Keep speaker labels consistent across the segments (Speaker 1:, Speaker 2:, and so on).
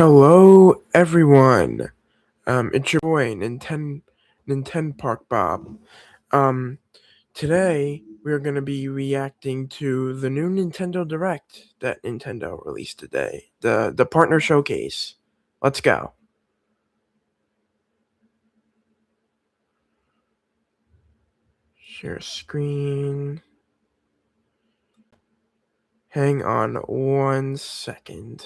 Speaker 1: Hello, everyone. It's your boy Nintendo Park Bob. Um, Today we're gonna be reacting to the new Nintendo Direct that Nintendo released today. The partner showcase. Let's go. Share screen. Hang on 1 second.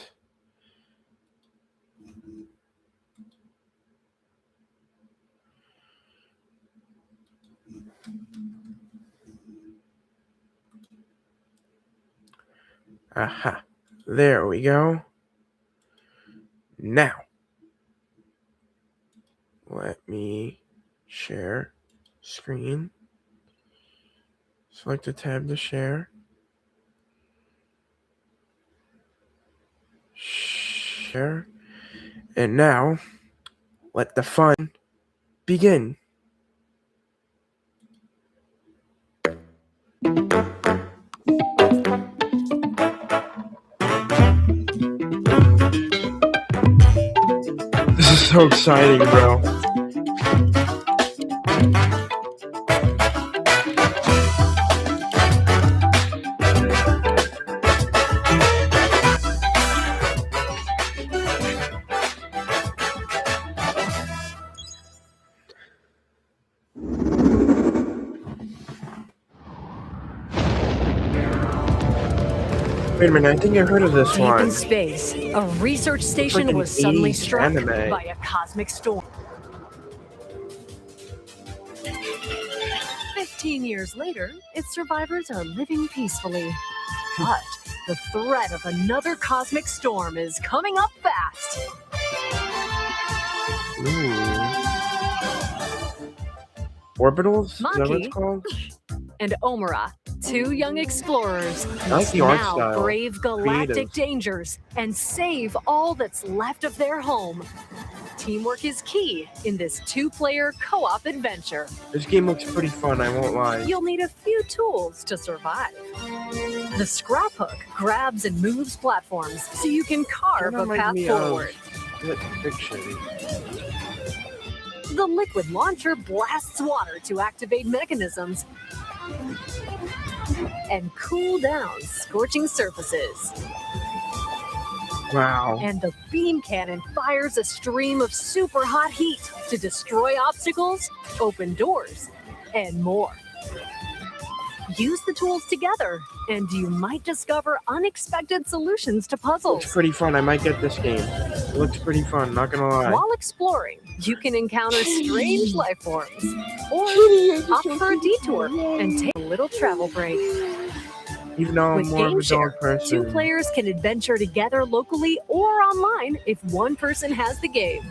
Speaker 1: Aha. There we go. Now, let me share screen. Select the tab to share. Share. And now, let the fun begin. This is so exciting, bro. Wait a minute, I think I heard of this
Speaker 2: Deep
Speaker 1: one.
Speaker 2: in space, a research station
Speaker 1: an
Speaker 2: was suddenly
Speaker 1: 80s
Speaker 2: struck
Speaker 1: anime.
Speaker 2: by a cosmic storm. 15 years later, its survivors are living peacefully. But the threat of another cosmic storm is coming up fast.
Speaker 1: Orbitals? Is that what
Speaker 2: Maki
Speaker 1: it's called?
Speaker 2: and Omura, two young explorers,
Speaker 1: I like
Speaker 2: must
Speaker 1: the art
Speaker 2: now
Speaker 1: style.
Speaker 2: brave galactic
Speaker 1: Creative.
Speaker 2: dangers and save all that's left of their home. Teamwork is key in this two-player co-op adventure.
Speaker 1: This game looks pretty fun, I won't lie.
Speaker 2: You'll need a few tools to survive. The scrap hook grabs and moves platforms so you can carve a
Speaker 1: Kinda
Speaker 2: path
Speaker 1: reminds me of
Speaker 2: forward.
Speaker 1: Split Fiction.
Speaker 2: The liquid launcher blasts water to activate mechanisms and cool down scorching surfaces.
Speaker 1: Wow.
Speaker 2: And the beam cannon fires a stream of super hot heat to destroy obstacles, open doors, and more. Use the tools together, and you might discover unexpected solutions to puzzles.
Speaker 1: It's pretty fun, I might get this game. It looks pretty fun, not gonna lie.
Speaker 2: While exploring, you can encounter strange life forms, or opt for a detour and take a little travel break.
Speaker 1: Even though I'm
Speaker 2: With
Speaker 1: more of a
Speaker 2: GameShare,
Speaker 1: dog person.
Speaker 2: two players can adventure together locally or online if one person has the game.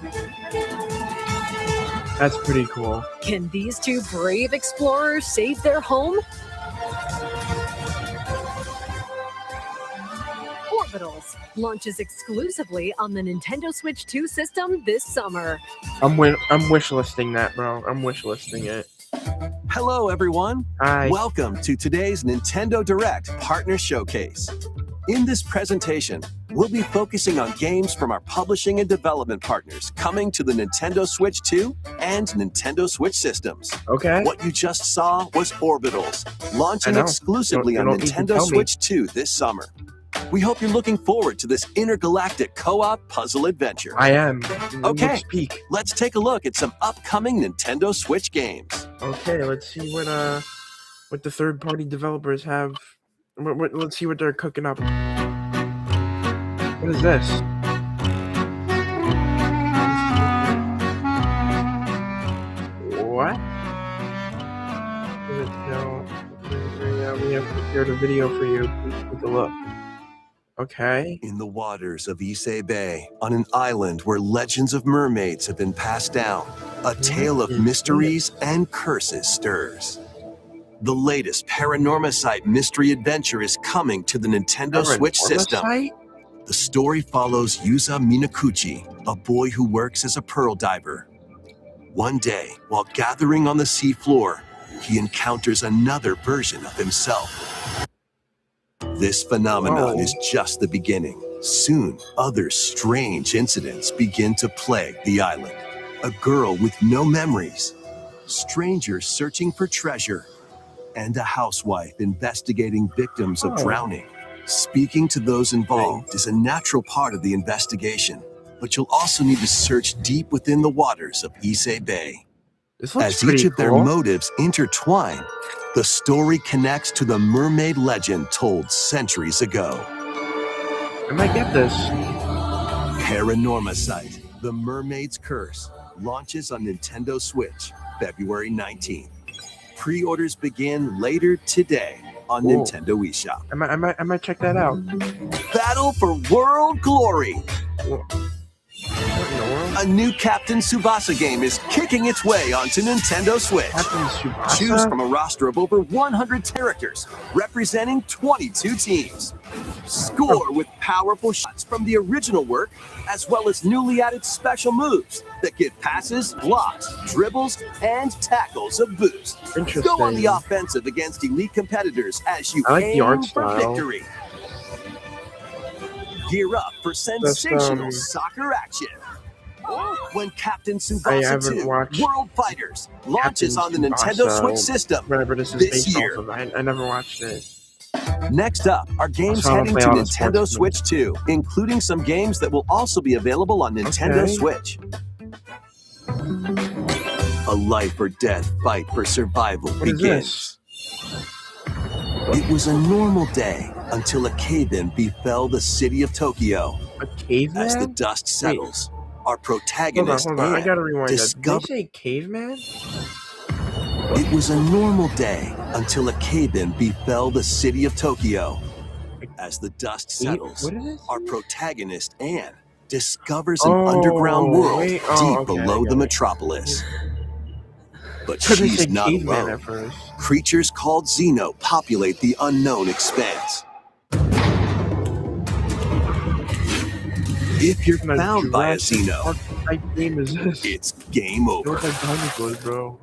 Speaker 1: That's pretty cool.
Speaker 2: Can these two brave explorers save their home? Orbitals launches exclusively on the Nintendo Switch 2 system this summer.
Speaker 1: I'm wishlisting that, bro. I'm wishlisting it.
Speaker 3: Hello, everyone.
Speaker 1: Hi.
Speaker 3: Welcome to today's Nintendo Direct Partner Showcase. In this presentation, we'll be focusing on games from our publishing and development partners coming to the Nintendo Switch 2 and Nintendo Switch systems.
Speaker 1: Okay.
Speaker 3: What you just saw was Orbitals, launching
Speaker 1: I know.
Speaker 3: exclusively
Speaker 1: You
Speaker 3: on
Speaker 1: don't need to
Speaker 3: Nintendo
Speaker 1: tell me.
Speaker 3: Switch 2 this summer. We hope you're looking forward to this intergalactic co-op puzzle adventure.
Speaker 1: I am.
Speaker 3: Okay.
Speaker 1: Speak.
Speaker 3: Let's take a look at some upcoming Nintendo Switch games.
Speaker 1: Okay, let's see what the third-party developers have. Let's see what they're cooking up. What is this? What? No. Yeah, we have prepared a video for you. Please take a look. Okay.
Speaker 3: In the waters of Issei Bay, on an island where legends of mermaids have been passed down, a tale of mysteries and curses stirs. The latest Paranormasight mystery adventure is coming to the Nintendo Switch system. The story follows Yuza Minakuchi, a boy who works as a pearl diver. One day, while gathering on the seafloor, he encounters another version of himself. This phenomenon is just the beginning. Soon, other strange incidents begin to plague the island. A girl with no memories, strangers searching for treasure, and a housewife investigating victims of
Speaker 1: Oh.
Speaker 3: drowning. Speaking to those involved is a natural part of the investigation, but you'll also need to search deep within the waters of Issei Bay.
Speaker 1: This looks
Speaker 3: As each
Speaker 1: pretty
Speaker 3: of their
Speaker 1: cool.
Speaker 3: motives intertwine, the story connects to the mermaid legend told centuries ago.
Speaker 1: I might get this.
Speaker 3: Paranormasight, The Mermaid's Curse, launches on Nintendo Switch, February 19th. Pre-orders begin later today on
Speaker 1: Whoa.
Speaker 3: Nintendo eShop.
Speaker 1: I might check that out.
Speaker 3: Battle for World Glory!
Speaker 1: What in the world?
Speaker 3: A new Captain Tsubasa game is kicking its way onto Nintendo Switch.
Speaker 1: Captain Tsubasa?
Speaker 3: Choose from a roster of over 100 characters, representing 22 teams. Score with powerful shots from the original work, as well as newly added special moves that give passes, blocks, dribbles, and tackles a boost.
Speaker 1: Interesting.
Speaker 3: Go on the offensive against elite competitors as you
Speaker 1: I like the
Speaker 3: aim
Speaker 1: art
Speaker 3: for
Speaker 1: style.
Speaker 3: victory. Gear up for sensational
Speaker 1: Just,
Speaker 3: soccer action. When Captain
Speaker 1: I
Speaker 3: Tsubasa
Speaker 1: haven't
Speaker 3: 2
Speaker 1: watched
Speaker 3: World Fighters launches
Speaker 1: Captain
Speaker 3: on the Nintendo
Speaker 1: Tsubasa,
Speaker 3: Switch system
Speaker 1: Whatever this is
Speaker 3: this
Speaker 1: based
Speaker 3: year.
Speaker 1: off of. I never watched it.
Speaker 3: Next up are games
Speaker 1: So I don't
Speaker 3: heading
Speaker 1: play
Speaker 3: to
Speaker 1: all the
Speaker 3: Nintendo
Speaker 1: sports
Speaker 3: Switch 2, including some games that will also be available on Nintendo
Speaker 1: Okay.
Speaker 3: Switch. A life or death fight for survival
Speaker 1: What is
Speaker 3: begins.
Speaker 1: this?
Speaker 3: It was a normal day until a cave-in befell the city of Tokyo.
Speaker 1: A caveman?
Speaker 3: As the dust settles, our
Speaker 1: Hold on,
Speaker 3: protagonist
Speaker 1: hold on. I
Speaker 3: Anne
Speaker 1: gotta rewind that. Did
Speaker 3: discover-
Speaker 1: they say caveman?
Speaker 3: It was a normal day until a cave-in befell the city of Tokyo. As the dust settles,
Speaker 1: What is this?
Speaker 3: our protagonist Anne discovers an underground world
Speaker 1: wait.
Speaker 3: deep
Speaker 1: Oh, okay,
Speaker 3: below
Speaker 1: I
Speaker 3: the
Speaker 1: get it.
Speaker 3: metropolis. But
Speaker 1: Could they
Speaker 3: she's
Speaker 1: say
Speaker 3: not
Speaker 1: caveman
Speaker 3: alone.
Speaker 1: at first?
Speaker 3: Creatures called Xeno populate the unknown expanse. If you're
Speaker 1: What kind of
Speaker 3: found by a
Speaker 1: Jurassic
Speaker 3: Xeno,
Speaker 1: Park type game is this?
Speaker 3: it's game
Speaker 1: It
Speaker 3: over.
Speaker 1: looks like dinosaurs, bro.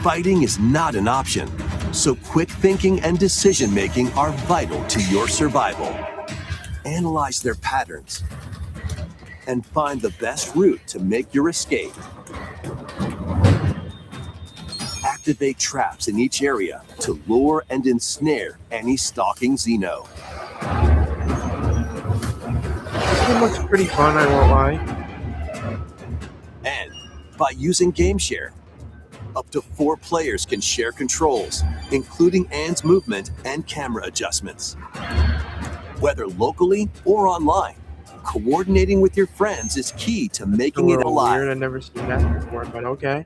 Speaker 3: Fighting is not an option, so quick thinking and decision making are vital to your survival. Analyze their patterns and find the best route to make your escape. Activate traps in each area to lure and ensnare any stalking Xeno.
Speaker 1: This game looks pretty fun, I won't lie.
Speaker 3: And by using GameShare, up to 4 players can share controls, including Anne's movement and camera adjustments. Whether locally or online, coordinating with your friends is key to
Speaker 1: It's a
Speaker 3: making it
Speaker 1: little
Speaker 3: alive.
Speaker 1: weird. I've never seen that before, but okay.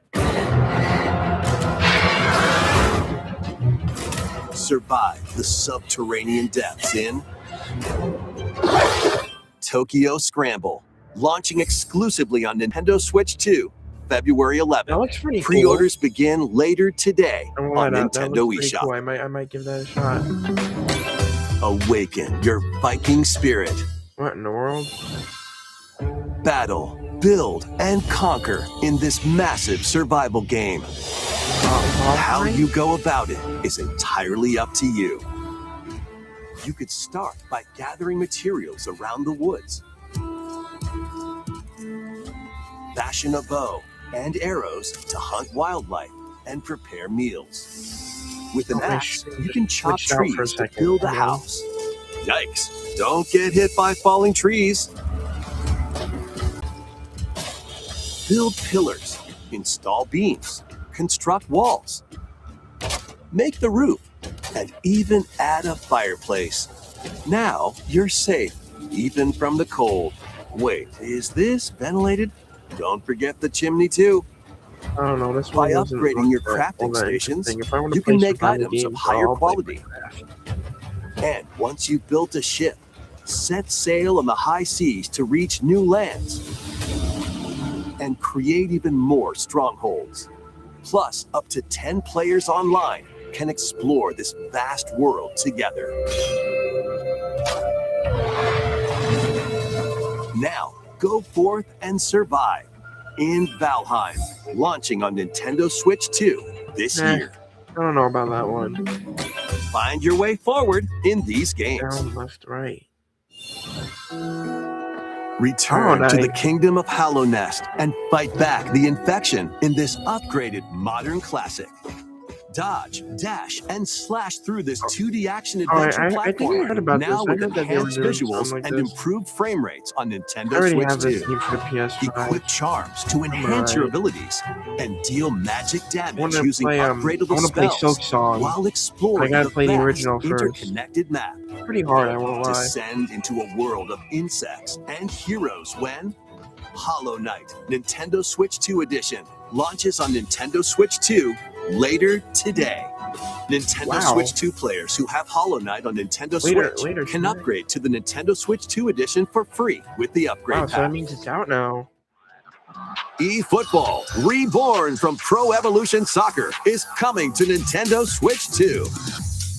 Speaker 3: Survive the subterranean depths in Tokyo Scramble, launching exclusively on Nintendo Switch 2, February
Speaker 1: That
Speaker 3: 11th.
Speaker 1: looks pretty cool.
Speaker 3: Pre-orders begin later today
Speaker 1: I won't lie,
Speaker 3: on
Speaker 1: that
Speaker 3: Nintendo
Speaker 1: looks pretty
Speaker 3: eShop.
Speaker 1: cool. I might give that a shot.
Speaker 3: Awaken your Viking spirit.
Speaker 1: What in the world?
Speaker 3: Battle, build, and conquer in this massive survival game. How
Speaker 1: Valheim?
Speaker 3: you go about it is entirely up to you. You could start by gathering materials around the woods. Fashion a bow and arrows to hunt wildlife and prepare meals. With an
Speaker 1: Okay,
Speaker 3: axe, you can chop
Speaker 1: switch out for a
Speaker 3: trees to
Speaker 1: second,
Speaker 3: build a
Speaker 1: okay.
Speaker 3: house. Yikes! Don't get hit by falling trees. Build pillars, install beams, construct walls, make the roof, and even add a fireplace. Now you're safe, even from the cold. Wait, is this ventilated? Don't forget the chimney too.
Speaker 1: I don't know. This
Speaker 3: By
Speaker 1: one doesn't
Speaker 3: upgrading your
Speaker 1: look that all
Speaker 3: crafting
Speaker 1: that
Speaker 3: stations,
Speaker 1: interesting. If I want to
Speaker 3: you can
Speaker 1: play
Speaker 3: make
Speaker 1: survival
Speaker 3: items of
Speaker 1: games,
Speaker 3: higher
Speaker 1: I'll play
Speaker 3: quality.
Speaker 1: Minecraft.
Speaker 3: And once you've built a ship, set sail on the high seas to reach new lands and create even more strongholds. Plus, up to 10 players online can explore this vast world together. Now, go forth and survive in Valheim, launching on Nintendo Switch 2 this
Speaker 1: Nah.
Speaker 3: year.
Speaker 1: I don't know about that one.
Speaker 3: Find your way forward in these games.
Speaker 1: Down, left, right.
Speaker 3: Return to the
Speaker 1: Night.
Speaker 3: kingdom of Hollow Nest and fight back the infection in this upgraded modern classic. Dodge, dash, and slash through this 2D action adventure
Speaker 1: I think I
Speaker 3: platform.
Speaker 1: heard about
Speaker 3: Now
Speaker 1: this. I
Speaker 3: with
Speaker 1: heard that they were
Speaker 3: enhanced
Speaker 1: doing
Speaker 3: visuals
Speaker 1: something like
Speaker 3: and
Speaker 1: this.
Speaker 3: improved frame rates on
Speaker 1: I
Speaker 3: Nintendo
Speaker 1: already
Speaker 3: Switch
Speaker 1: have this
Speaker 3: 2.
Speaker 1: game for the PS5.
Speaker 3: Equip charms to enhance your
Speaker 1: Right.
Speaker 3: abilities and deal magic
Speaker 1: I
Speaker 3: damage
Speaker 1: want to
Speaker 3: using
Speaker 1: play I
Speaker 3: upgradable
Speaker 1: want to play
Speaker 3: spells
Speaker 1: Silk Song.
Speaker 3: while exploring
Speaker 1: gotta
Speaker 3: the
Speaker 1: play the
Speaker 3: vast
Speaker 1: original first.
Speaker 3: interconnected map.
Speaker 1: It's pretty hard, I won't lie.
Speaker 3: Descend into a world of insects and heroes when Hollow Knight Nintendo Switch 2 Edition launches on Nintendo Switch 2 later today. Nintendo
Speaker 1: Wow.
Speaker 3: Switch 2 players who have Hollow Knight on Nintendo
Speaker 1: Later
Speaker 3: Switch can
Speaker 1: today.
Speaker 3: upgrade to the Nintendo Switch 2 Edition for free with the upgrade
Speaker 1: Wow, so that
Speaker 3: pack.
Speaker 1: means it's out now.
Speaker 3: eFootball, reborn from Pro Evolution Soccer, is coming to Nintendo Switch 2.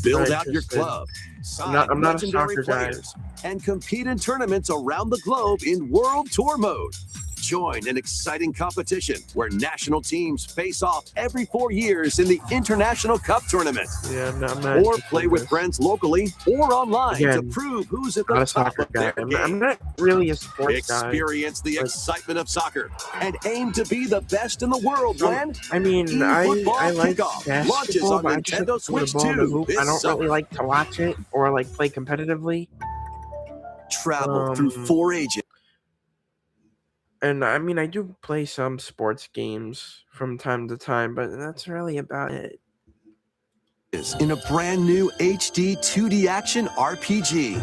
Speaker 3: Build
Speaker 1: Very
Speaker 3: out your
Speaker 1: interesting.
Speaker 3: club, sign
Speaker 1: I'm not a
Speaker 3: legendary
Speaker 1: soccer guy.
Speaker 3: players, and compete in tournaments around the globe in World Tour mode. Join an exciting competition where national teams face off every 4 years in the International Cup Tournament.
Speaker 1: Yeah, I'm not
Speaker 3: Or
Speaker 1: interested
Speaker 3: play
Speaker 1: in
Speaker 3: with
Speaker 1: this.
Speaker 3: friends locally or online to
Speaker 1: Again,
Speaker 3: prove who's at the
Speaker 1: Not a
Speaker 3: top
Speaker 1: soccer
Speaker 3: of their
Speaker 1: guy. I'm
Speaker 3: game.
Speaker 1: not really a sports guy.
Speaker 3: Experience the
Speaker 1: but-
Speaker 3: excitement of soccer and aim to be the best in the world when
Speaker 1: I mean, I
Speaker 3: eFootball
Speaker 1: like
Speaker 3: Kickoff launches
Speaker 1: basketball,
Speaker 3: on
Speaker 1: but I just
Speaker 3: Nintendo
Speaker 1: like to put a
Speaker 3: Switch
Speaker 1: ball in the
Speaker 3: 2
Speaker 1: hoop. I
Speaker 3: this
Speaker 1: don't
Speaker 3: summer.
Speaker 1: really like to watch it or like play competitively.
Speaker 3: Travel through 4 ages
Speaker 1: And I mean, I do play some sports games from time to time, but that's really about it.
Speaker 3: in a brand new HD 2D action RPG.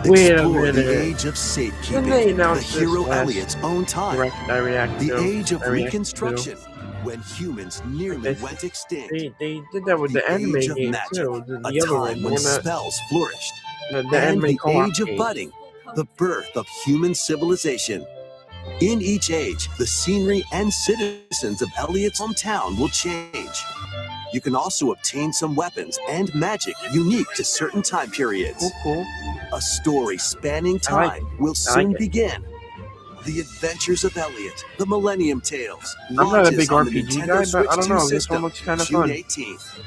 Speaker 1: Wait a
Speaker 3: Explore the
Speaker 1: minute.
Speaker 3: age of
Speaker 1: Didn't they
Speaker 3: safekeeping, the
Speaker 1: announce this
Speaker 3: hero
Speaker 1: last
Speaker 3: Elliot's own time,
Speaker 1: I reacted
Speaker 3: the
Speaker 1: to.
Speaker 3: age of
Speaker 1: I reacted
Speaker 3: reconstruction, when humans nearly
Speaker 1: They-
Speaker 3: went extinct,
Speaker 1: They did that with the anime
Speaker 3: age of
Speaker 1: game
Speaker 3: magic,
Speaker 1: too. The
Speaker 3: a
Speaker 1: other
Speaker 3: time
Speaker 1: one, the
Speaker 3: when
Speaker 1: one that
Speaker 3: spells flourished,
Speaker 1: the
Speaker 3: and
Speaker 1: anime
Speaker 3: the
Speaker 1: co-op
Speaker 3: age of
Speaker 1: game.
Speaker 3: budding, the birth of human civilization. In each age, the scenery and citizens of Elliot's hometown will change. You can also obtain some weapons and magic unique to certain time periods.
Speaker 1: Cool.
Speaker 3: A story spanning
Speaker 1: I like
Speaker 3: time will
Speaker 1: I
Speaker 3: soon
Speaker 1: like it.
Speaker 3: begin. The Adventures of Elliot, The Millennium Tales.
Speaker 1: I'm not a
Speaker 3: launches
Speaker 1: big
Speaker 3: on the
Speaker 1: RPG
Speaker 3: Nintendo
Speaker 1: guy, but
Speaker 3: Switch
Speaker 1: I don't
Speaker 3: 2
Speaker 1: know. This
Speaker 3: system,
Speaker 1: one looks kind of
Speaker 3: June
Speaker 1: fun.
Speaker 3: 18th.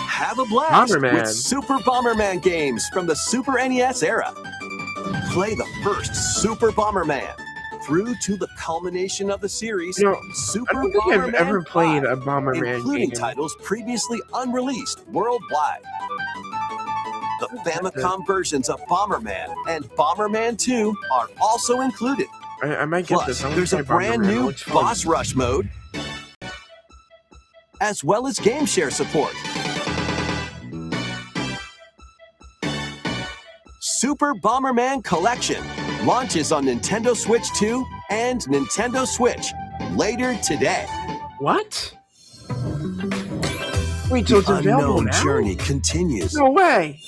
Speaker 3: Have a blast
Speaker 1: Bomberman.
Speaker 3: with Super Bomberman games from the Super NES era. Play the first Super Bomberman through to the culmination of the series,
Speaker 1: You know,
Speaker 3: Super
Speaker 1: I don't think I've
Speaker 3: Bomberman
Speaker 1: ever played
Speaker 3: 5,
Speaker 1: a Bomberman
Speaker 3: including
Speaker 1: game.
Speaker 3: titles previously unreleased worldwide. The Famicom versions of Bomberman and Bomberman 2 are also included.
Speaker 1: I might get
Speaker 3: Plus,
Speaker 1: this. I wanna
Speaker 3: there's a
Speaker 1: play
Speaker 3: brand
Speaker 1: Bomberman. It
Speaker 3: new
Speaker 1: looks fun.
Speaker 3: boss rush mode, as well as game share support. Super Bomberman Collection launches on Nintendo Switch 2 and Nintendo Switch later today.
Speaker 1: What? Wait, so it's available
Speaker 3: Unknown
Speaker 1: now?
Speaker 3: journey continues.
Speaker 1: No way.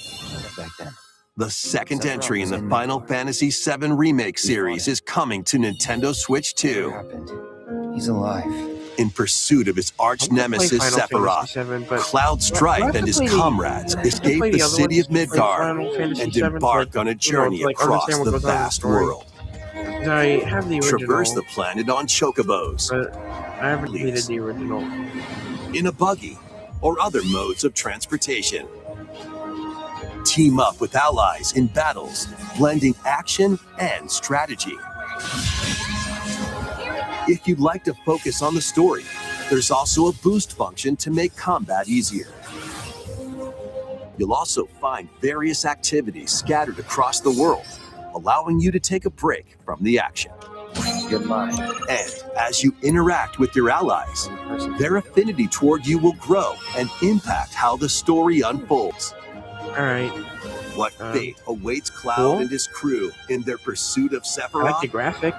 Speaker 4: Back then.
Speaker 3: The second
Speaker 4: Sephiroth
Speaker 3: entry in
Speaker 4: was
Speaker 3: the
Speaker 4: in
Speaker 3: Final Fantasy VII Remake series is coming to Nintendo Switch
Speaker 4: What
Speaker 3: 2.
Speaker 4: happened? He's alive.
Speaker 3: In pursuit of his arch
Speaker 1: I'm gonna play
Speaker 3: nemesis
Speaker 1: Final
Speaker 3: Sephiroth,
Speaker 1: Fantasy VII, but
Speaker 3: Cloud
Speaker 1: I
Speaker 3: Strife
Speaker 1: have to
Speaker 3: and his
Speaker 1: play the-
Speaker 3: comrades
Speaker 1: I have to
Speaker 3: escape
Speaker 1: play
Speaker 3: the
Speaker 1: other
Speaker 3: city of
Speaker 1: ones to play
Speaker 3: Midgar
Speaker 1: Final Fantasy
Speaker 3: and
Speaker 1: VII to,
Speaker 3: embark
Speaker 1: like,
Speaker 3: on a journey
Speaker 1: like,
Speaker 3: across
Speaker 1: understand what
Speaker 3: the
Speaker 1: goes on in the
Speaker 3: vast
Speaker 1: story.
Speaker 3: world.
Speaker 1: I have the original,
Speaker 3: Traverse the planet on chocobos,
Speaker 1: but I haven't
Speaker 3: Please.
Speaker 1: completed the original.
Speaker 3: in a buggy, or other modes of transportation. Team up with allies in battles, blending action and strategy. If you'd like to focus on the story, there's also a boost function to make combat easier. You'll also find various activities scattered across the world, allowing you to take a break from the action.
Speaker 4: Good mind.
Speaker 3: And as you interact with your allies, their affinity toward you will grow and impact how the story unfolds.
Speaker 1: Alright,
Speaker 3: What fate awaits Cloud
Speaker 1: cool.
Speaker 3: and his crew in their pursuit of
Speaker 1: I like the
Speaker 3: Sephiroth?
Speaker 1: graphic.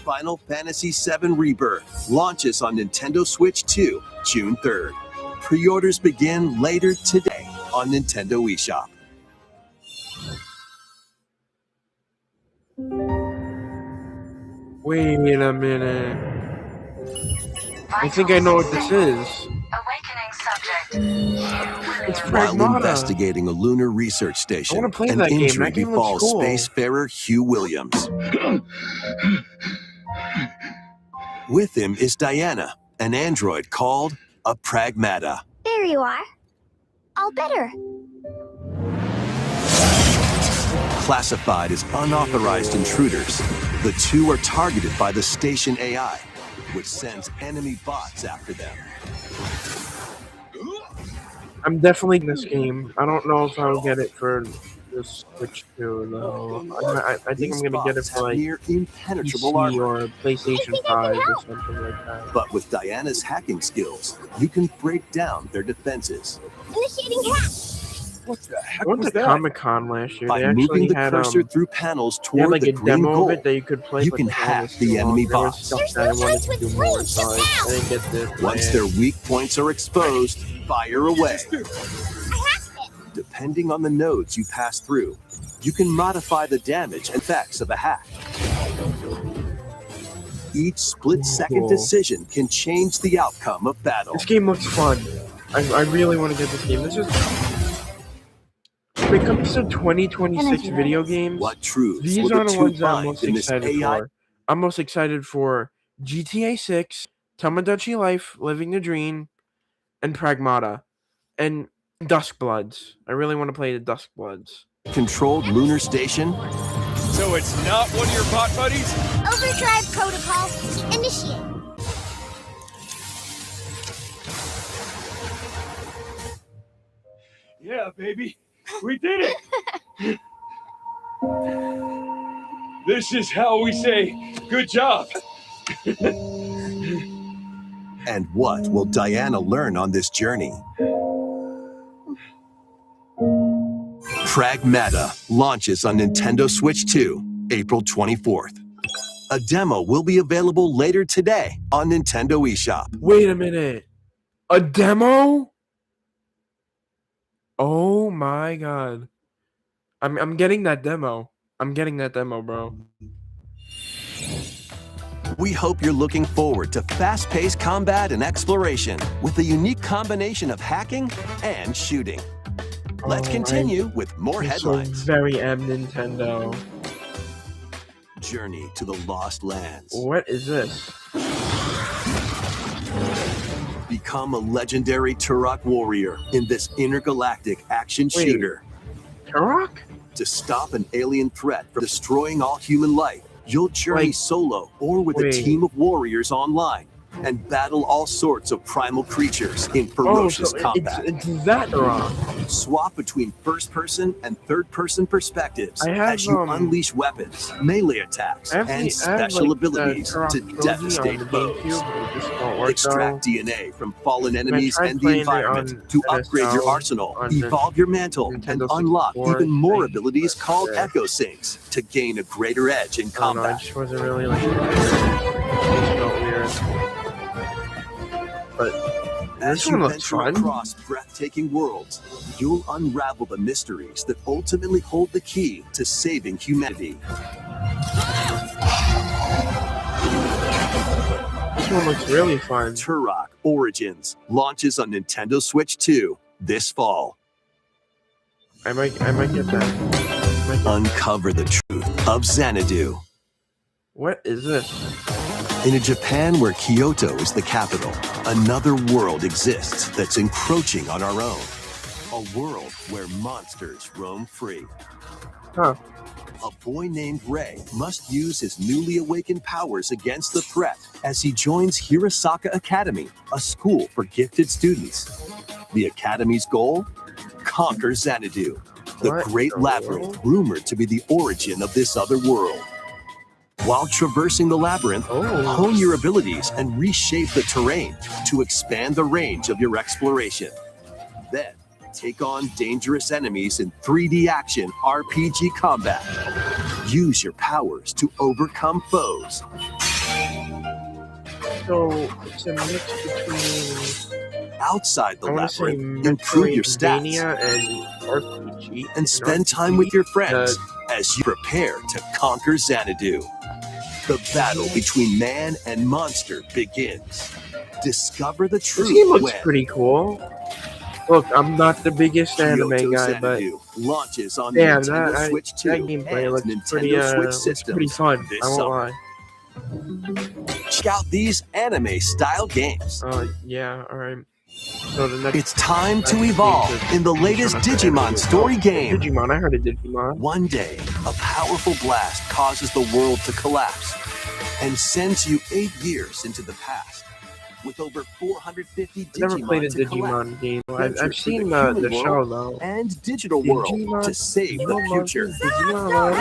Speaker 3: Final Fantasy VII Rebirth launches on Nintendo Switch 2, June 3rd. Pre-orders begin later today on Nintendo eShop.
Speaker 1: Wait a minute. I think I know what this is.
Speaker 5: Awakening subject.
Speaker 1: It's
Speaker 3: While
Speaker 1: Pragmata.
Speaker 3: investigating a lunar research station,
Speaker 1: I wanna play
Speaker 3: an
Speaker 1: that game.
Speaker 3: injury
Speaker 1: That game looks
Speaker 3: befalls
Speaker 1: cool.
Speaker 3: spacefarer Hugh Williams. With him is Diana, an android called a Pragmata.
Speaker 5: There you are. All better.
Speaker 3: classified as unauthorized intruders. The two are targeted by the station AI, which sends enemy bots after them.
Speaker 1: I'm definitely in this game. I don't know if I'll get it for the Switch 2 though. I think
Speaker 3: These
Speaker 1: I'm gonna get it
Speaker 3: bots
Speaker 1: for
Speaker 3: have
Speaker 1: like
Speaker 3: near impenetrable
Speaker 1: PC
Speaker 3: armor.
Speaker 1: or PlayStation 5 or something like that.
Speaker 3: But with Diana's hacking skills, you can break down their defenses.
Speaker 6: Initiating hack.
Speaker 7: What the
Speaker 1: I
Speaker 7: heck
Speaker 1: went
Speaker 7: was
Speaker 1: to
Speaker 7: that?
Speaker 1: Comic-Con last year.
Speaker 3: By
Speaker 1: They actually
Speaker 3: moving the
Speaker 1: had
Speaker 3: cursor through panels
Speaker 1: they had
Speaker 3: toward
Speaker 1: like
Speaker 3: the
Speaker 1: a
Speaker 3: green
Speaker 1: demo
Speaker 3: goal,
Speaker 1: of it that you could play.
Speaker 3: you
Speaker 1: but
Speaker 3: can
Speaker 1: the game
Speaker 3: hack
Speaker 1: was
Speaker 3: the
Speaker 1: too long.
Speaker 3: enemy
Speaker 1: There was
Speaker 3: bots.
Speaker 1: stuff
Speaker 6: There's
Speaker 1: that I
Speaker 6: no
Speaker 1: wanted
Speaker 6: time
Speaker 1: to
Speaker 6: to
Speaker 1: do more,
Speaker 6: explain,
Speaker 1: so
Speaker 6: check
Speaker 1: I didn't get this.
Speaker 3: Once
Speaker 1: and-
Speaker 3: their weak points are exposed, fire away.
Speaker 6: I hacked it.
Speaker 3: Depending on the nodes you pass through, you can modify the damage and effects of a hack. Each split-second
Speaker 1: Cool.
Speaker 3: decision can change the outcome of battle.
Speaker 1: This game looks fun. I really want to get this game. This is when it comes to 2026 video games.
Speaker 3: What truths
Speaker 1: These
Speaker 3: will
Speaker 1: are
Speaker 3: the
Speaker 1: the
Speaker 3: two
Speaker 1: ones that I'm
Speaker 3: find
Speaker 1: most
Speaker 3: in this
Speaker 1: excited
Speaker 3: AI?
Speaker 1: for. I'm most excited for GTA 6, Tomodachi Life, Living the Dream, and Pragmata, and Duskbloods. I really want to play the Duskbloods.
Speaker 3: Controlled lunar station?
Speaker 7: So it's not one of your bot buddies?
Speaker 6: Overdrive protocol. Initiate.
Speaker 7: Yeah, baby. We did it. This is how we say good job.
Speaker 3: And what will Diana learn on this journey? Pragmata launches on Nintendo Switch 2, April 24th. A demo will be available later today on Nintendo eShop.
Speaker 1: Wait a minute. A demo? Oh my god. I'm getting that demo. I'm getting that demo, bro.
Speaker 3: We hope you're looking forward to fast-paced combat and exploration with a unique combination of hacking and shooting. Let's
Speaker 1: Oh,
Speaker 3: continue with more
Speaker 1: I'm so
Speaker 3: headlines.
Speaker 1: very M Nintendo.
Speaker 3: Journey to the Lost Lands.
Speaker 1: What is this?
Speaker 3: Become a legendary Turok warrior in this intergalactic action
Speaker 1: Wait.
Speaker 3: shooter.
Speaker 1: Turok?
Speaker 3: To stop an alien threat from destroying all human life, you'll journey
Speaker 1: Like-
Speaker 3: solo or with a
Speaker 1: wait.
Speaker 3: team of warriors online and battle all sorts of primal creatures in ferocious combat.
Speaker 1: It's that Turok.
Speaker 3: Swap between first-person and third-person perspectives
Speaker 1: I have,
Speaker 3: as you unleash weapons, melee attacks,
Speaker 1: I have
Speaker 3: and
Speaker 1: I have,
Speaker 3: special
Speaker 1: like,
Speaker 3: abilities
Speaker 1: the Turok
Speaker 3: to
Speaker 1: trilogy
Speaker 3: devastate
Speaker 1: on the
Speaker 3: foes.
Speaker 1: GameCube, but it just won't work
Speaker 3: Extract
Speaker 1: though.
Speaker 3: DNA from fallen enemies
Speaker 1: tried
Speaker 3: and the
Speaker 1: playing it
Speaker 3: environment
Speaker 1: on
Speaker 3: to upgrade your
Speaker 1: NSL,
Speaker 3: arsenal,
Speaker 1: on the
Speaker 3: evolve your mantle, and
Speaker 1: Nintendo
Speaker 3: unlock
Speaker 1: 64
Speaker 3: even more
Speaker 1: thing,
Speaker 3: abilities
Speaker 1: but,
Speaker 3: called
Speaker 1: yeah.
Speaker 3: Echo Sinks to gain a greater edge in
Speaker 1: I don't know, I
Speaker 3: combat.
Speaker 1: just wasn't really like it. It felt weird. But
Speaker 3: As
Speaker 1: this
Speaker 3: you
Speaker 1: one looks
Speaker 3: venture
Speaker 1: fun.
Speaker 3: across breathtaking worlds, you'll unravel the mysteries that ultimately hold the key to saving humanity.
Speaker 1: This one looks really fun.
Speaker 3: Turok Origins launches on Nintendo Switch 2 this fall.
Speaker 1: I might get that.
Speaker 3: Uncover the truth of Xanadu.
Speaker 1: What is this?
Speaker 3: In a Japan where Kyoto is the capital, another world exists that's encroaching on our own. A world where monsters roam free.
Speaker 1: Huh.
Speaker 3: A boy named Ray must use his newly awakened powers against the threat as he joins Hirosaka Academy, a school for gifted students. The academy's goal? Conquer Xanadu, the
Speaker 1: What
Speaker 3: great
Speaker 1: the
Speaker 3: labyrinth
Speaker 1: world?
Speaker 3: rumored to be the origin of this other world. While traversing the labyrinth,
Speaker 1: Oh.
Speaker 3: hone your abilities and reshape the terrain to expand the range of your exploration. Then, take on dangerous enemies in 3D action RPG combat. Use your powers to overcome foes.
Speaker 1: So it's a mix between
Speaker 3: Outside the
Speaker 1: I want to say
Speaker 3: labyrinth, improve your stats
Speaker 1: Metroidvania and RPG.
Speaker 3: and spend time with your friends as you prepare to conquer Xanadu. The battle between man and monster begins. Discover the
Speaker 1: This
Speaker 3: truth
Speaker 1: game looks
Speaker 3: when
Speaker 1: pretty cool. Look, I'm not the biggest anime
Speaker 3: Kyoto
Speaker 1: guy, but
Speaker 3: Xanadu launches on
Speaker 1: damn,
Speaker 3: Nintendo
Speaker 1: that
Speaker 3: Switch 2
Speaker 1: that gameplay
Speaker 3: and
Speaker 1: looks
Speaker 3: Nintendo
Speaker 1: pretty,
Speaker 3: Switch
Speaker 1: looks
Speaker 3: systems
Speaker 1: pretty fun.
Speaker 3: this
Speaker 1: I won't
Speaker 3: summer.
Speaker 1: lie.
Speaker 3: Check out these anime-style games.
Speaker 1: Yeah, all right. So the next
Speaker 3: It's time to
Speaker 1: next
Speaker 3: evolve
Speaker 1: game
Speaker 3: in the
Speaker 1: is
Speaker 3: latest
Speaker 1: from a fan
Speaker 3: Digimon
Speaker 1: video.
Speaker 3: story game.
Speaker 1: Digimon, I heard of Digimon.
Speaker 3: One day, a powerful blast causes the world to collapse and sends you 8 years into the past. With over 450
Speaker 1: I've never played a
Speaker 3: Digimon to collect,
Speaker 1: Digimon game.
Speaker 3: venture
Speaker 1: I've
Speaker 3: through
Speaker 1: seen
Speaker 3: the human
Speaker 1: the show
Speaker 3: world
Speaker 1: though.
Speaker 3: and digital world
Speaker 1: Digimon,
Speaker 3: to save the
Speaker 1: Digimon,
Speaker 3: future.
Speaker 1: Digimon.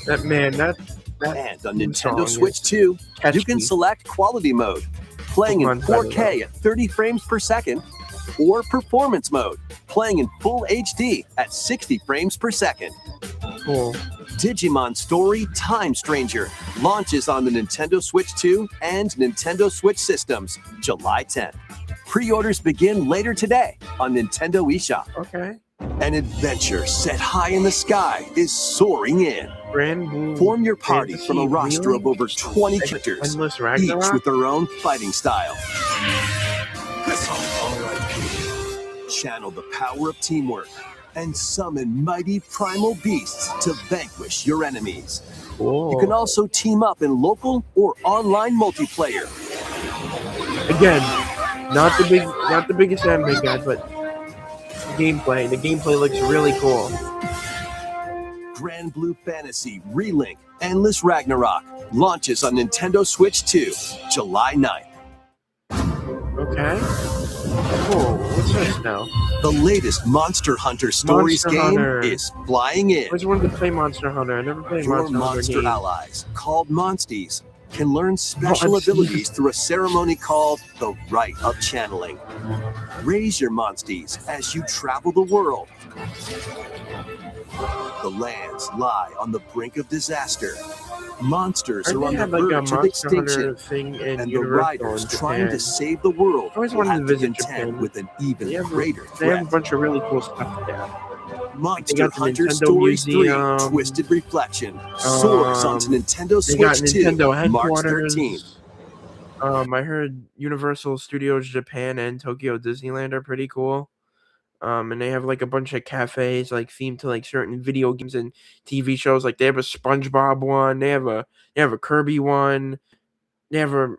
Speaker 1: That man, that
Speaker 3: And on
Speaker 1: theme
Speaker 3: Nintendo
Speaker 1: song
Speaker 3: Switch
Speaker 1: is
Speaker 3: 2,
Speaker 1: catchy.
Speaker 3: you can select quality mode, playing in
Speaker 1: Pokemon's better,
Speaker 3: 4K at 30 frames per second, or performance mode, playing in full HD at 60 frames per second.
Speaker 1: Cool.
Speaker 3: Digimon Story Time Stranger launches on the Nintendo Switch 2 and Nintendo Switch systems July 10th. Pre-orders begin later today on Nintendo eShop.
Speaker 1: Okay.
Speaker 3: An adventure set high in the sky is soaring in.
Speaker 1: Grand Blue.
Speaker 3: Form your party
Speaker 1: Fantasy,
Speaker 3: from a roster
Speaker 1: really?
Speaker 3: of over 20 characters,
Speaker 1: Endless
Speaker 3: each
Speaker 1: Ragnarok.
Speaker 3: with their own fighting style. Channel the power of teamwork and summon mighty primal beasts to vanquish your enemies.
Speaker 1: Cool.
Speaker 3: You can also team up in local or online multiplayer.
Speaker 1: Again, not the biggest anime guy, but gameplay. The gameplay looks really cool.
Speaker 3: Grand Blue Fantasy Relink Endless Ragnarok launches on Nintendo Switch 2 July 9th.
Speaker 1: Okay. Cool. What's this now?
Speaker 3: The latest Monster Hunter Stories
Speaker 1: Monster
Speaker 3: game
Speaker 1: Hunter.
Speaker 3: is flying in.
Speaker 1: I always wanted to play Monster Hunter. I never played
Speaker 3: Your
Speaker 1: Monster Hunter
Speaker 3: monster
Speaker 1: game.
Speaker 3: allies, called Monsties, can learn special
Speaker 1: I've seen
Speaker 3: abilities through a ceremony called the Rite of Channeling. Raise your Monsties as you travel the world. The lands lie on the brink of disaster. Monsters
Speaker 1: I
Speaker 3: are on the
Speaker 1: had like a
Speaker 3: verge of
Speaker 1: Monster Hunter
Speaker 3: extinction,
Speaker 1: thing in
Speaker 3: and the
Speaker 1: Universal
Speaker 3: riders
Speaker 1: in
Speaker 3: trying
Speaker 1: Japan.
Speaker 3: to save the world
Speaker 1: I always
Speaker 3: will
Speaker 1: wanted
Speaker 3: have
Speaker 1: to
Speaker 3: to
Speaker 1: visit
Speaker 3: contend
Speaker 1: Japan.
Speaker 3: with an even
Speaker 1: They have,
Speaker 3: greater
Speaker 1: they have a
Speaker 3: threat.
Speaker 1: bunch of really cool stuff there.
Speaker 3: Monster
Speaker 1: got the
Speaker 3: Hunter
Speaker 1: Nintendo
Speaker 3: Stories
Speaker 1: Museum.
Speaker 3: 3 Twisted Reflection soars onto Nintendo
Speaker 1: They got
Speaker 3: Switch 2
Speaker 1: Nintendo
Speaker 3: March
Speaker 1: headquarters.
Speaker 3: 13th.
Speaker 1: I heard Universal Studios Japan and Tokyo Disneyland are pretty cool. And they have like a bunch of cafes like themed to like certain video games and TV shows. Like they have a SpongeBob one, they have a Kirby one, they have a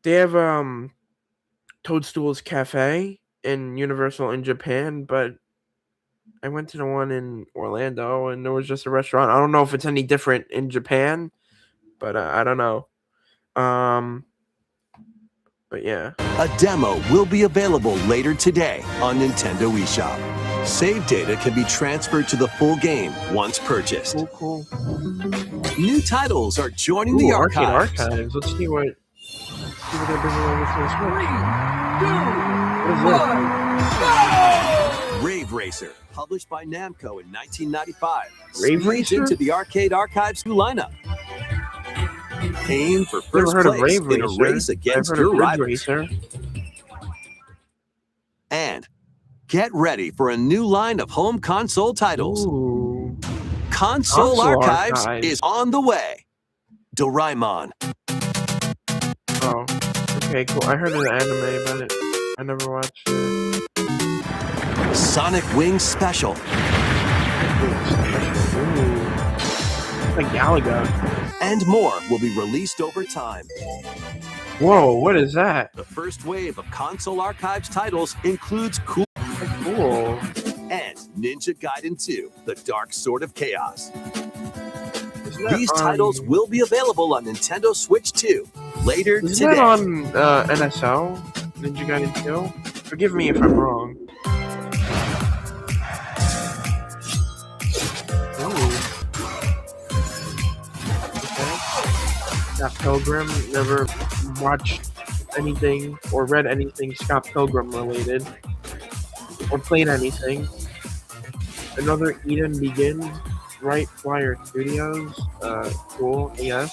Speaker 1: they have Toadstool's Cafe in Universal in Japan, but I went to the one in Orlando and there was just a restaurant. I don't know if it's any different in Japan, but I don't know. But yeah.
Speaker 3: A demo will be available later today on Nintendo eShop. Save data can be transferred to the full game once purchased.
Speaker 1: Cool.
Speaker 3: New titles are joining
Speaker 1: Ooh,
Speaker 3: the
Speaker 1: Arcade
Speaker 3: archives.
Speaker 1: Archives. Let's see what they're bringing over to the Switch. What is this?
Speaker 3: Rave Racer, published by Namco in 1995,
Speaker 1: Rave
Speaker 3: speeds
Speaker 1: Racer?
Speaker 3: into the Arcade Archives 2 lineup. Aim for
Speaker 1: Never
Speaker 3: first
Speaker 1: heard of
Speaker 3: place
Speaker 1: Rave
Speaker 3: in a
Speaker 1: Racer.
Speaker 3: race
Speaker 1: I've
Speaker 3: against
Speaker 1: heard
Speaker 3: your
Speaker 1: of Ridge
Speaker 3: rivals.
Speaker 1: Racer.
Speaker 3: And get ready for a new line of home console titles.
Speaker 1: Ooh.
Speaker 3: Console
Speaker 1: Console
Speaker 3: Archives
Speaker 1: Archives.
Speaker 3: is on the way. Doraemon,
Speaker 1: Oh. Okay, cool. I heard of the anime, but I never watched it.
Speaker 3: Sonic Wings Special,
Speaker 1: Ooh. Like Galaga.
Speaker 3: and more will be released over time.
Speaker 1: Whoa, what is that?
Speaker 3: The first wave of Console Archives titles includes Cool
Speaker 1: Cool.
Speaker 3: and Ninja Gaiden 2, The Dark Sword of Chaos.
Speaker 1: Isn't that
Speaker 3: These
Speaker 1: on-
Speaker 3: titles will be available on Nintendo Switch 2 later
Speaker 1: Isn't
Speaker 3: today.
Speaker 1: that on NSO? Ninja Gaiden 2? Forgive me if I'm wrong. Ooh. Okay. Scott Pilgrim. Never watched anything or read anything Scott Pilgrim related. Or played anything. Another Eden Begins. Right Flyer Studios. Cool, yes.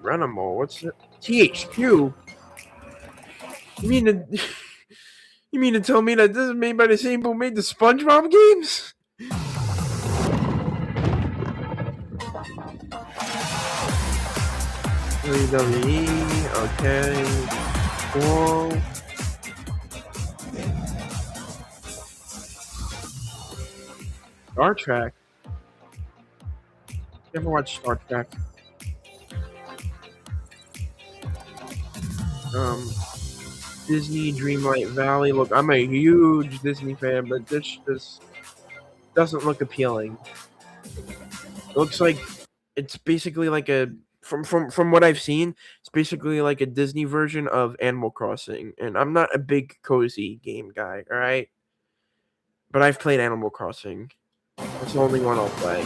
Speaker 1: Renamo, what's it? THQ? You mean to, you mean to tell me that this is made by the same people who made the SpongeBob games? WWE, okay, cool. Star Trek. You ever watch Star Trek? Disney Dreamlight Valley. Look, I'm a huge Disney fan, but this doesn't look appealing. It looks like it's basically like a from what I've seen, it's basically like a Disney version of Animal Crossing, and I'm not a big cozy game guy, all right? But I've played Animal Crossing. That's the only one I'll play.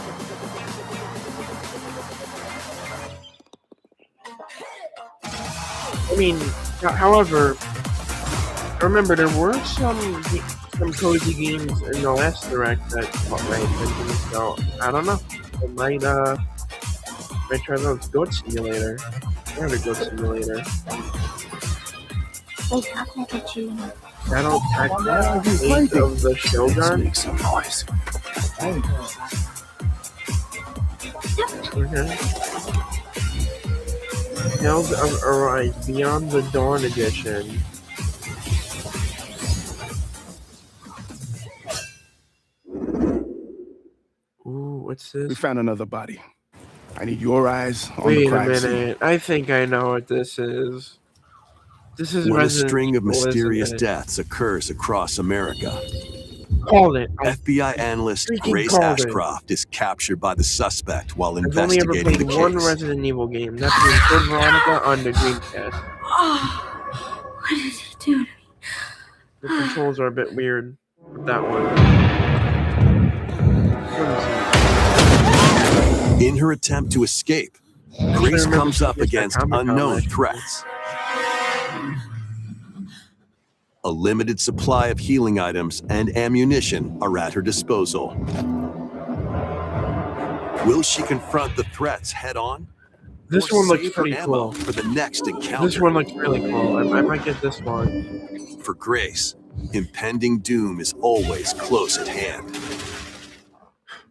Speaker 1: I mean, however, I remember there were some cozy games in the last direct that caught my attention, so I don't know. I might try those. Goat Simulator. I had a Goat Simulator. Battle Tactics of the Shogun.
Speaker 3: Make some noise.
Speaker 1: Okay. Tales of Arise Beyond the Dawn Edition. Ooh, what's
Speaker 8: We
Speaker 1: this?
Speaker 8: found another body. I need your eyes on the
Speaker 1: Wait a
Speaker 8: crime scene.
Speaker 1: minute. I think I know what this is. This is
Speaker 3: When a
Speaker 1: Resident
Speaker 3: string of
Speaker 1: Evil, isn't
Speaker 3: mysterious
Speaker 1: it?
Speaker 3: deaths occurs across America,
Speaker 1: Called it. I
Speaker 3: FBI analyst
Speaker 1: freaking
Speaker 3: Grace
Speaker 1: called it.
Speaker 3: Ashcroft is captued by the suspect while
Speaker 1: I've only ever
Speaker 3: investigating
Speaker 1: played
Speaker 3: the
Speaker 1: one
Speaker 3: case.
Speaker 1: Resident Evil game. That's being Code Veronica on the Dreamcast.
Speaker 6: Oh, what did he do to me?
Speaker 1: The controls are a bit weird with that one.
Speaker 3: In her attempt to escape, Grace
Speaker 1: remember
Speaker 3: comes up
Speaker 1: seeing this at
Speaker 3: against
Speaker 1: Comic-Con
Speaker 3: unknown
Speaker 1: last year.
Speaker 3: threats. A limited supply of healing items and ammunition are at her disposal. Will she confront the threats head on?
Speaker 1: This
Speaker 3: or
Speaker 1: one looks
Speaker 3: save her
Speaker 1: pretty
Speaker 3: ammo
Speaker 1: cool.
Speaker 3: for the next encounter?
Speaker 1: This one looks really cool. I might get this one.
Speaker 3: For Grace, impending doom is always close at hand.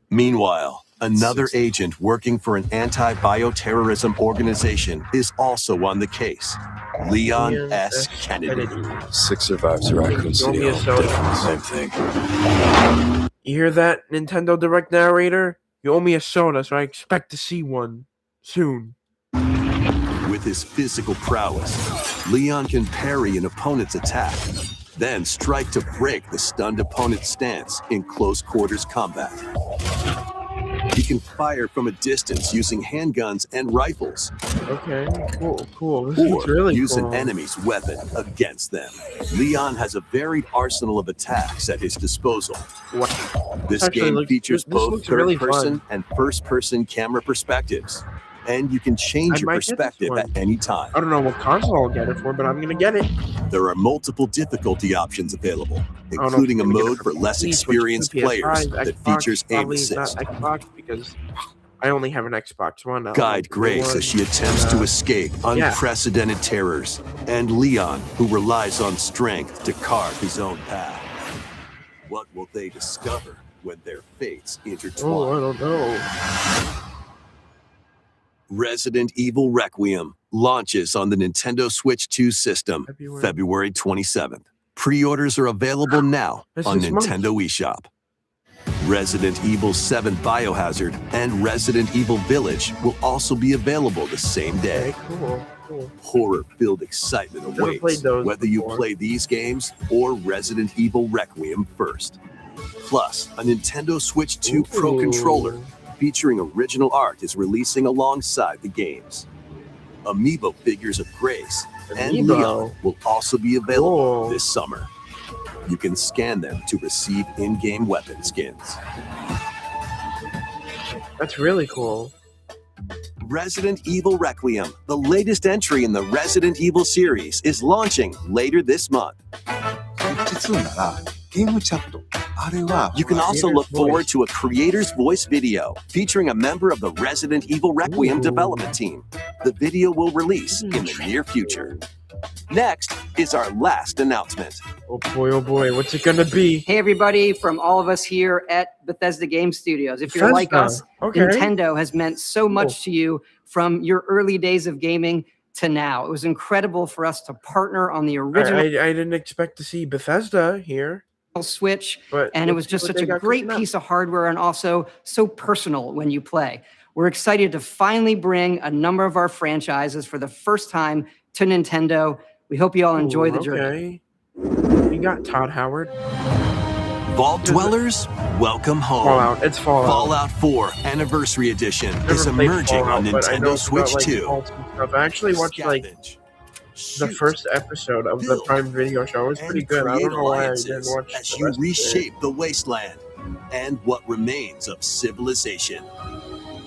Speaker 3: Meanwhile, another agent working for an anti-bioterrorism organization is also on the case. Leon S. Kennedy.
Speaker 9: 6 survivors of Raccoon City.
Speaker 1: Don't be a
Speaker 9: All
Speaker 1: soda.
Speaker 9: dead from the same thing.
Speaker 1: You hear that, Nintendo Direct narrator? You owe me a soda, so I expect to see one soon.
Speaker 3: With his physical prowess, Leon can parry an opponent's attack, then strike to break the stunned opponent's stance in close quarters combat. He can fire from a distance using handguns and rifles,
Speaker 1: Okay, cool. This
Speaker 3: or
Speaker 1: looks really
Speaker 3: use
Speaker 1: cool.
Speaker 3: an enemy's weapon against them. Leon has a varied arsenal of attacks at his disposal.
Speaker 1: Wow.
Speaker 3: This
Speaker 1: Actually
Speaker 3: game
Speaker 1: looks-
Speaker 3: features
Speaker 1: this
Speaker 3: both
Speaker 1: looks really
Speaker 3: third-person
Speaker 1: fun.
Speaker 3: and first-person camera perspectives, and you can change
Speaker 1: I
Speaker 3: your
Speaker 1: might get this
Speaker 3: perspective
Speaker 1: one.
Speaker 3: at any time.
Speaker 1: I don't know what console I'll get it for, but I'm gonna get it.
Speaker 3: There are multiple difficulty options available,
Speaker 1: I don't know if
Speaker 3: including a
Speaker 1: I'm gonna get
Speaker 3: mode
Speaker 1: it
Speaker 3: for less
Speaker 1: PC, Switch,
Speaker 3: experienced players
Speaker 1: PS5,
Speaker 3: that
Speaker 1: Xbox,
Speaker 3: features aim
Speaker 1: probably
Speaker 3: assist.
Speaker 1: not Xbox because I only have an Xbox One. I don't
Speaker 3: Guide
Speaker 1: know
Speaker 3: Grace
Speaker 1: one.
Speaker 3: as she attempts to escape
Speaker 1: yeah.
Speaker 3: unprecedented terrors, and Leon, who relies on strength to carve his own path. What will they discover when their fates intertwine?
Speaker 1: Oh, I don't know.
Speaker 3: Resident Evil Requiem launches on the Nintendo Switch 2 system February 27th. Pre-orders are available now
Speaker 1: That's
Speaker 3: on
Speaker 1: this month.
Speaker 3: Nintendo eShop. Resident Evil 7 Biohazard and Resident Evil Village will also be available the same day.
Speaker 1: Okay, cool.
Speaker 3: Horror-filled excitement
Speaker 1: Never played
Speaker 3: awaits
Speaker 1: those
Speaker 3: whether you
Speaker 1: before.
Speaker 3: play these games or Resident Evil Requiem first. Plus, a Nintendo Switch 2 Pro
Speaker 1: Ooh.
Speaker 3: controller featuring original art is releasing alongside the games. Amiibo figures of Grace and
Speaker 1: Amiibo.
Speaker 3: Leon will also be available
Speaker 1: Cool.
Speaker 3: this summer. You can scan them to receive in-game weapon skins.
Speaker 1: That's really cool.
Speaker 3: Resident Evil Requiem, the latest entry in the Resident Evil series, is launching later this month.
Speaker 9: 実ならゲームチャットあれは
Speaker 3: You can also
Speaker 1: Creator's
Speaker 3: look forward
Speaker 1: voice.
Speaker 3: to a creator's voice video featuring a member of the Resident Evil Requiem
Speaker 1: Ooh.
Speaker 3: development team. The video will release in the near future. Next is our last announcement.
Speaker 1: Oh boy, what's it gonna be?
Speaker 10: Hey, everybody, from all of us here at Bethesda Game Studios. If you're like us,
Speaker 1: Bethesda. Okay.
Speaker 10: Nintendo has meant so much to you from your early days of gaming to now. It was incredible for us to partner on the original
Speaker 1: I didn't expect to see Bethesda here,
Speaker 10: Switch,
Speaker 1: but
Speaker 10: and it
Speaker 1: let's
Speaker 10: was
Speaker 1: see
Speaker 10: just
Speaker 1: what
Speaker 10: such
Speaker 1: they
Speaker 10: a
Speaker 1: got
Speaker 10: great
Speaker 1: cooking up.
Speaker 10: piece of hardware and also so personal when you play. We're excited to finally bring a number of our franchises for the first time to Nintendo. We hope you all enjoy the journey.
Speaker 1: Okay. You got Todd Howard.
Speaker 3: Vault Dwellers, welcome home.
Speaker 1: Fallout. It's Fallout.
Speaker 3: Fallout 4 Anniversary Edition is
Speaker 1: Never played
Speaker 3: emerging
Speaker 1: Fallout,
Speaker 3: on
Speaker 1: but I know
Speaker 3: Nintendo
Speaker 1: it's
Speaker 3: Switch
Speaker 1: about, like,
Speaker 3: 2.
Speaker 1: vaults and stuff. I actually watched like
Speaker 3: Scavenge,
Speaker 1: the
Speaker 3: shoot,
Speaker 1: first episode of the
Speaker 3: build,
Speaker 1: Prime Video show. It was pretty
Speaker 3: and
Speaker 1: good. I
Speaker 3: create
Speaker 1: don't know why I didn't
Speaker 3: alliances
Speaker 1: watch
Speaker 3: as
Speaker 1: the
Speaker 3: you
Speaker 1: rest of it.
Speaker 3: reshape the wasteland and what remains of civilization.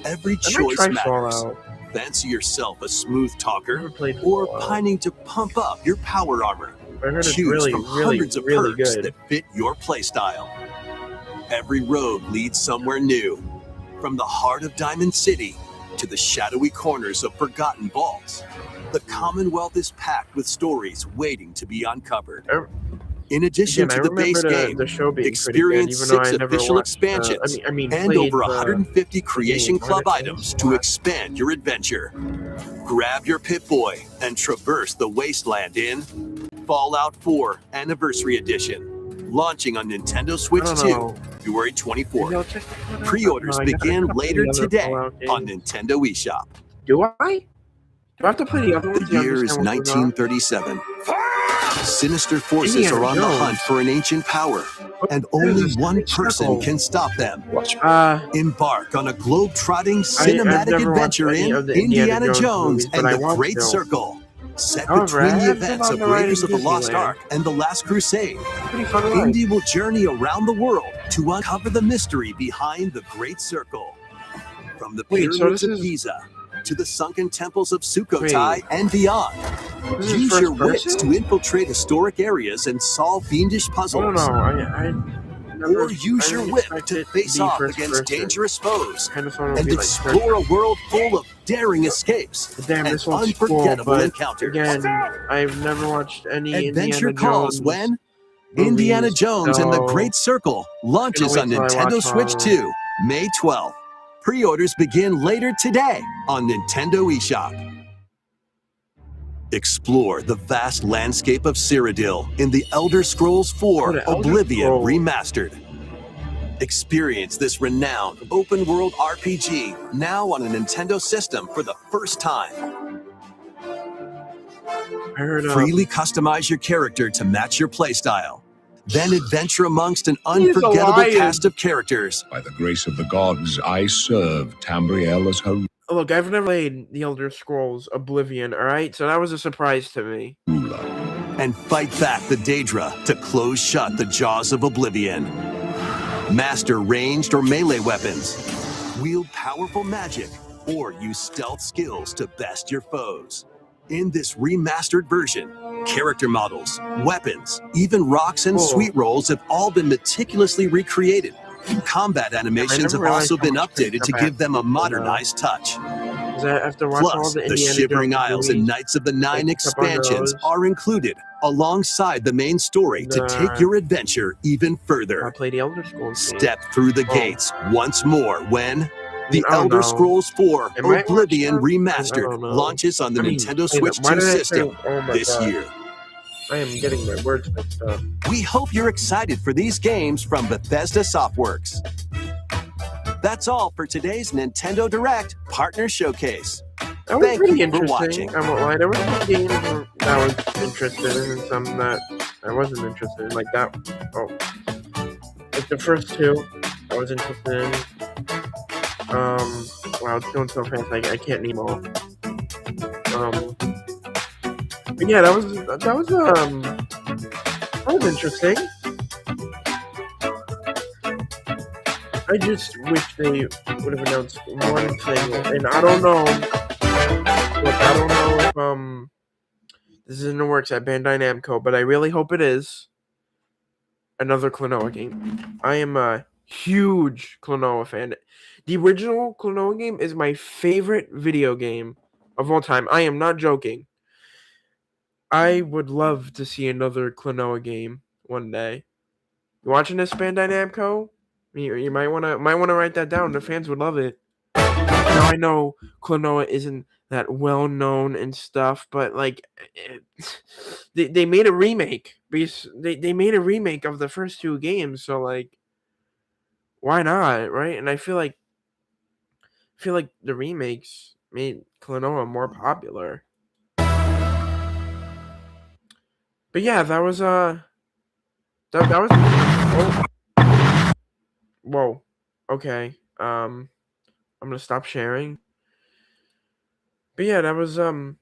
Speaker 3: Every
Speaker 1: I might
Speaker 3: choice
Speaker 1: try
Speaker 3: matters.
Speaker 1: Fallout.
Speaker 3: Fancy yourself a smooth talker
Speaker 1: Never played
Speaker 3: or
Speaker 1: Fallout.
Speaker 3: pining to pump up your power armor.
Speaker 1: I heard it's
Speaker 3: Choose
Speaker 1: really,
Speaker 3: from
Speaker 1: really,
Speaker 3: hundreds of
Speaker 1: really
Speaker 3: perks
Speaker 1: good.
Speaker 3: that fit your playstyle. Every road leads somewhere new, from the heart of Diamond City to the shadowy corners of forgotten vaults. The Commonwealth is packed with stories waiting to be uncovered. In addition
Speaker 1: Again, I
Speaker 3: to the
Speaker 1: remember
Speaker 3: base game,
Speaker 1: the show being
Speaker 3: experience
Speaker 1: pretty good, even though
Speaker 3: 6
Speaker 1: I never
Speaker 3: official
Speaker 1: watched,
Speaker 3: expansions
Speaker 1: I mean,
Speaker 3: and
Speaker 1: played
Speaker 3: over
Speaker 1: the
Speaker 3: 150 Creation
Speaker 1: game.
Speaker 3: Club
Speaker 1: Why did
Speaker 3: items
Speaker 1: I
Speaker 3: to
Speaker 1: watch?
Speaker 3: expand your adventure. Grab your Pip-Boy and traverse the wasteland in Fallout 4 Anniversary Edition, launting on Nintendo Switch
Speaker 1: I don't
Speaker 3: 2,
Speaker 1: know.
Speaker 3: February
Speaker 1: Maybe
Speaker 3: 24th.
Speaker 1: I'll check that out.
Speaker 3: Pre-orders
Speaker 1: No, I gotta
Speaker 3: begin
Speaker 1: play
Speaker 3: later
Speaker 1: the other
Speaker 3: today
Speaker 1: Fallout
Speaker 3: on
Speaker 1: games.
Speaker 3: Nintendo eShop.
Speaker 1: Do I? Do I have to play the other
Speaker 3: The
Speaker 1: ones? to
Speaker 3: year is
Speaker 1: understand what's going on?
Speaker 3: 1937. Sinister forces
Speaker 1: Indiana
Speaker 3: are on the
Speaker 1: Jones.
Speaker 3: hunt for an ancient power, and
Speaker 1: There's
Speaker 3: only
Speaker 1: this
Speaker 3: one
Speaker 1: big
Speaker 3: person
Speaker 1: circle.
Speaker 3: can stop them. Embark on a globe-trotting
Speaker 1: I've
Speaker 3: cinematic
Speaker 1: never watched
Speaker 3: adventure
Speaker 1: any
Speaker 3: in
Speaker 1: of the
Speaker 3: Indiana
Speaker 1: Indiana Jones
Speaker 3: Jones
Speaker 1: movies, but
Speaker 3: and
Speaker 1: I
Speaker 3: the
Speaker 1: want
Speaker 3: Great
Speaker 1: to.
Speaker 3: Circle. Set
Speaker 1: However, I
Speaker 3: between the
Speaker 1: have been
Speaker 3: events
Speaker 1: on
Speaker 3: of
Speaker 1: the ride
Speaker 3: Raiders
Speaker 1: in
Speaker 3: of the Lost
Speaker 1: Disneyland.
Speaker 3: Ark and the Last Crusade,
Speaker 1: Pretty fun ride.
Speaker 3: Indy will journey around the world to uncover the mystery behind the Great Circle. From the
Speaker 1: Wait, so
Speaker 3: pyramids
Speaker 1: this
Speaker 3: of
Speaker 1: is-
Speaker 3: Giza to the sunken temples of Sukhothai
Speaker 1: Wait.
Speaker 3: and beyond.
Speaker 1: This is
Speaker 3: Use
Speaker 1: first
Speaker 3: your wits
Speaker 1: person?
Speaker 3: to infiltrate historic areas and solve fiendish
Speaker 1: I don't
Speaker 3: puzzles.
Speaker 1: know. I never,
Speaker 3: Or use
Speaker 1: I
Speaker 3: your
Speaker 1: didn't
Speaker 3: whip
Speaker 1: expect
Speaker 3: to
Speaker 1: it
Speaker 3: face
Speaker 1: be
Speaker 3: off
Speaker 1: first
Speaker 3: against
Speaker 1: person.
Speaker 3: dangerous foes
Speaker 1: Kind of thought it would
Speaker 3: and
Speaker 1: be like
Speaker 3: explore a world full of daring escapes
Speaker 1: Damn,
Speaker 3: and
Speaker 1: this one's cool,
Speaker 3: unforgettable
Speaker 1: but
Speaker 3: encounters.
Speaker 1: again, I've never watched any
Speaker 3: Adventure
Speaker 1: Indiana
Speaker 3: calls
Speaker 1: Jones
Speaker 3: when
Speaker 1: movies,
Speaker 3: Indiana Jones and the
Speaker 1: so
Speaker 3: Great Circle launches
Speaker 1: wait
Speaker 3: on
Speaker 1: till I
Speaker 3: Nintendo
Speaker 1: watch
Speaker 3: Switch
Speaker 1: all-
Speaker 3: 2, May 12th. Pre-orders begin later today on Nintendo eShop. Explore the vast landscape of Cyrodiil in The Elder Scrolls
Speaker 1: Oh,
Speaker 3: 4
Speaker 1: The Elder
Speaker 3: Oblivion
Speaker 1: Scrolls.
Speaker 3: Remastered. Experience this renowned open-world RPG now on a Nintendo system for the first time.
Speaker 1: I heard
Speaker 3: Freely customize your character to match your playstyle. Then adventure amongst an
Speaker 1: He is a
Speaker 3: unforgettable
Speaker 1: lion.
Speaker 3: cast of characters.
Speaker 11: By the grace of the gods, I serve Tambriel as her
Speaker 1: Look, I've never played The Elder Scrolls Oblivion, alright? So that was a surprise to me.
Speaker 11: ruler.
Speaker 3: And fight back the Daedra to close shut the jaws of Oblivion. Master ranged or melee weapons. Wield powerful magic or use stealth skills to best your foes. In this remastered version, character models, weapons, even rocks and
Speaker 1: Cool.
Speaker 3: sweet rolls have all been meticulously recreated. Combat animations
Speaker 1: never
Speaker 3: have also
Speaker 1: realized
Speaker 3: been
Speaker 1: how much
Speaker 3: updated to
Speaker 1: combat
Speaker 3: give them a
Speaker 1: people know.
Speaker 3: modernized touch.
Speaker 1: 'Cause after watching all
Speaker 3: Plus,
Speaker 1: the
Speaker 3: the
Speaker 1: Indiana
Speaker 3: Shivering
Speaker 1: Jones
Speaker 3: Isles and
Speaker 1: movies,
Speaker 3: Knights of the Nine
Speaker 1: picked up on
Speaker 3: expansions
Speaker 1: those.
Speaker 3: are included alongside the main story to take
Speaker 1: Nah.
Speaker 3: your adventure even
Speaker 1: I
Speaker 3: further.
Speaker 1: play the Elder Scrolls game.
Speaker 3: Step through the
Speaker 1: Oh.
Speaker 3: gates once more when The
Speaker 1: I don't
Speaker 3: Elder
Speaker 1: know.
Speaker 3: Scrolls 4
Speaker 1: Am I
Speaker 3: Oblivion
Speaker 1: watching that? I
Speaker 3: Remastered
Speaker 1: don't know.
Speaker 3: launches on the
Speaker 1: I mean,
Speaker 3: Nintendo
Speaker 1: play
Speaker 3: Switch
Speaker 1: that. Why
Speaker 3: 2
Speaker 1: did I say-
Speaker 3: system
Speaker 1: oh my
Speaker 3: this
Speaker 1: God.
Speaker 3: year.
Speaker 1: I am getting my words mixed up.
Speaker 3: We hope you're excited for these games from Bethesda Softworks. That's all for today's Nintendo Direct Partner Showcase.
Speaker 1: That was
Speaker 3: Thank
Speaker 1: pretty
Speaker 3: you for
Speaker 1: interesting.
Speaker 3: watching.
Speaker 1: I won't lie. There were some games that I was interested in and some that I wasn't interested in. Like that. Oh. Like the first two, I was interested in. Wow, it's going so fast. I can't name all. But yeah, that was interesting. I just wish they would have announced one thing, and I don't know. Look, I don't know if this is in the works at Bandai Namco, but I really hope it is. Another Klonoa game. I am a huge Klonoa fan. The original Klonoa game is my favorite video game of all time. I am not joking. I would love to see another Klonoa game one day. You watching this, Bandai Namco? You might wanna write that down. The fans would love it. Now I know Klonoa isn't that well known and stuff, but like they made a remake because they made a remake of the first two games, so like why not, right? And I feel like feel like the remakes made Klonoa more popular. But yeah, that was that was whoa. Okay. I'm gonna stop sharing. But yeah, that was an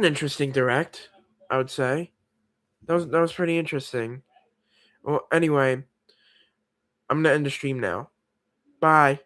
Speaker 1: interesting direct, I would say. That was pretty interesting. Well, anyway, I'm gonna end the stream now. Bye.